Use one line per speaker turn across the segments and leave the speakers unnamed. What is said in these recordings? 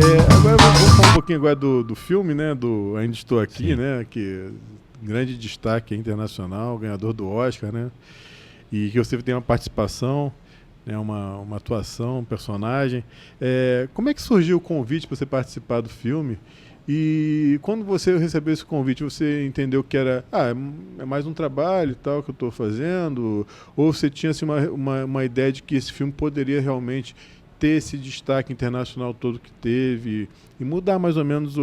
Agora vamos falar um pouquinho agora do filme, né? Do Ainda Estou Aqui,
Sim.
né? Que grande destaque internacional, ganhador do Oscar, né? E que você tem uma participação, né? Uma atuação, um personagem. Como é que surgiu o convite para você participar do filme? E quando você recebeu esse convite, você entendeu que era é mais um trabalho e tal que eu estou fazendo? Ou você tinha assim, uma ideia de que esse filme poderia realmente ter esse destaque internacional todo que teve e mudar mais ou menos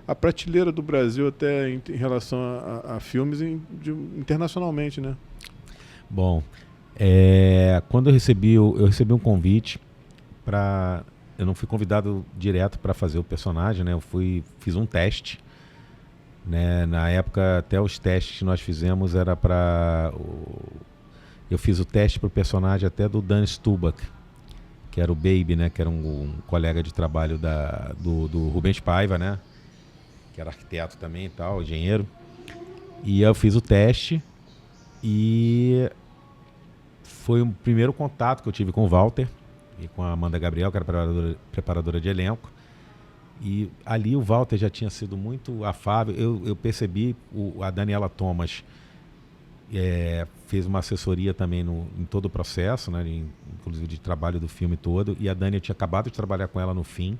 a prateleira do Brasil até em relação a filmes internacionalmente, né?
Bom, quando eu recebi um convite para, eu não fui convidado direto para fazer o personagem, né? Fiz um teste, né? Na época até os testes que nós fizemos era eu fiz o teste para o personagem até do Dan Stubach, que era o Baby, né? Que era um colega de trabalho do Rubens Paiva, né? Que era arquiteto também e tal, engenheiro. E eu fiz o teste e foi o primeiro contato que eu tive com o Walter e com a Amanda Gabriel, que era preparadora de elenco. E ali o Walter já tinha sido muito afável. Eu percebi, a Daniela Thomas fez uma assessoria também em todo o processo, né, inclusive de trabalho do filme todo. E a Dani, eu tinha acabado de trabalhar com ela no fim.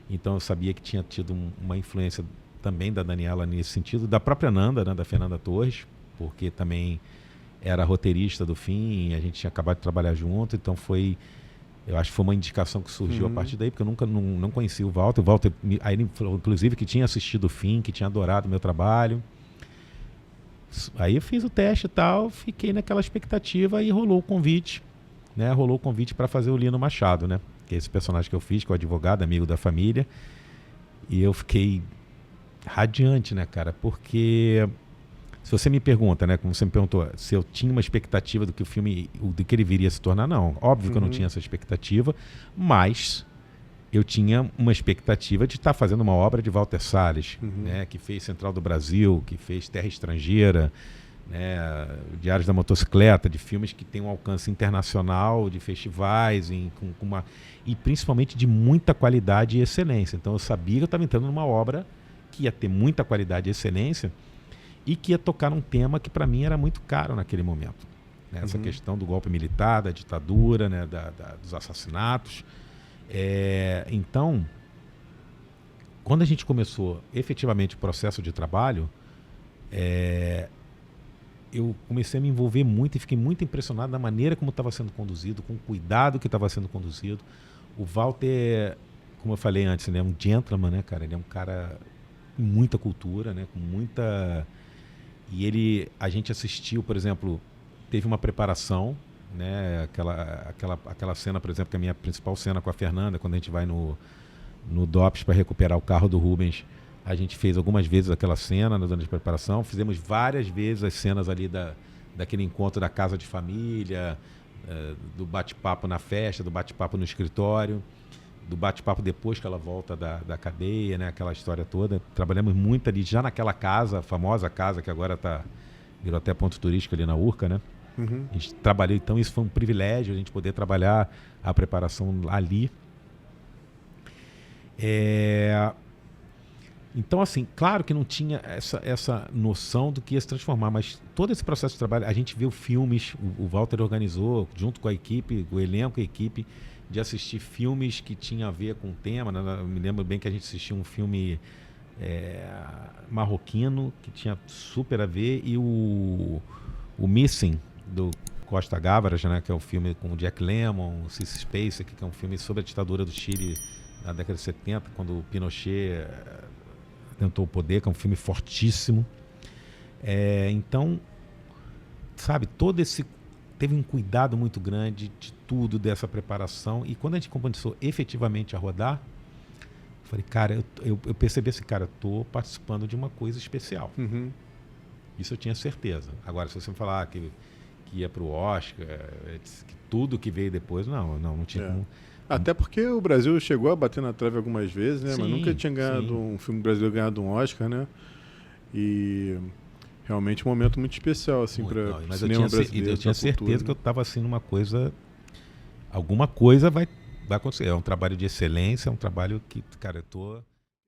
Então eu sabia que tinha tido uma influência também da Daniela nesse sentido. Da própria Nanda, né, da Fernanda Torres, porque também era roteirista do fim, a gente tinha acabado de trabalhar junto, então eu acho que foi uma indicação que surgiu a partir daí, porque eu nunca não conhecia o Walter. O Walter, aí ele falou, inclusive, que tinha assistido o fim, que tinha adorado o meu trabalho. Aí eu fiz o teste e tal, fiquei naquela expectativa e rolou o convite, né? Rolou o convite para fazer o Lino Machado, né? Que é esse personagem que eu fiz, que é o advogado, amigo da família. E eu fiquei radiante, né, cara? Porque se você me pergunta, né, como você me perguntou, se eu tinha uma expectativa do que o filme, do que ele viria a se tornar, não. Óbvio que eu não tinha essa expectativa, mas eu tinha uma expectativa de estar fazendo uma obra de Walter Salles, né, que fez Central do Brasil, que fez Terra Estrangeira, né, Diários da Motocicleta, de filmes que têm um alcance internacional, de festivais, e principalmente de muita qualidade e excelência. Então eu sabia que eu estava entrando numa obra que ia ter muita qualidade e excelência, e que ia tocar num tema que para mim era muito caro naquele momento, né? Essa questão do golpe militar, da ditadura, né? Dos assassinatos. Então, quando a gente começou efetivamente o processo de trabalho, eu comecei a me envolver muito e fiquei muito impressionado da maneira como estava sendo conduzido, com o cuidado que estava sendo conduzido. O Walter, como eu falei antes, ele é um gentleman, né, cara? Ele é um cara com muita cultura, né? Com muita... E a gente assistiu, por exemplo, teve uma preparação, né? Aquela cena, por exemplo, que é a minha principal cena com a Fernanda, quando a gente vai no DOPS para recuperar o carro do Rubens. A gente fez algumas vezes aquela cena na zona de preparação, fizemos várias vezes as cenas ali daquele encontro da casa de família, do bate-papo na festa, do bate-papo no escritório, do bate-papo depois que ela volta da cadeia, né? Aquela história toda. Trabalhamos muito ali, já naquela casa, a famosa casa que agora virou até ponto turístico ali na Urca, né? A gente trabalhou, então isso foi um privilégio, a gente poder trabalhar a preparação ali. Então, assim, claro que não tinha essa noção do que ia se transformar, mas todo esse processo de trabalho, a gente viu filmes, o Walter organizou, junto com a equipe, o elenco e a equipe, de assistir filmes que tinham a ver com o tema, né? Eu me lembro bem que a gente assistiu um filme marroquino, que tinha super a ver, e o Missing, do Costa Gavras, né? Que é um filme com o Jack Lemmon, o Cissy Spacek, que é um filme sobre a ditadura do Chile na década de 70, quando o Pinochet tentou o poder, que é um filme fortíssimo. Então, sabe, teve um cuidado muito grande de tudo, dessa preparação. E quando a gente começou efetivamente a rodar, eu falei, cara, eu percebi assim, cara, eu estou participando de uma coisa especial. Isso eu tinha certeza. Agora, se você me falar que ia para o Oscar, que tudo que veio depois, não tinha como.
Até porque o Brasil chegou a bater na trave algumas vezes, né?
Sim,
mas nunca tinha ganhado um filme brasileiro ganhado um Oscar, né? E realmente um momento muito especial assim para o cinema brasileiro.
Eu tinha certeza que eu estava assim numa coisa, alguma coisa vai vai acontecer. É um trabalho de excelência, é um trabalho que, cara, eu tô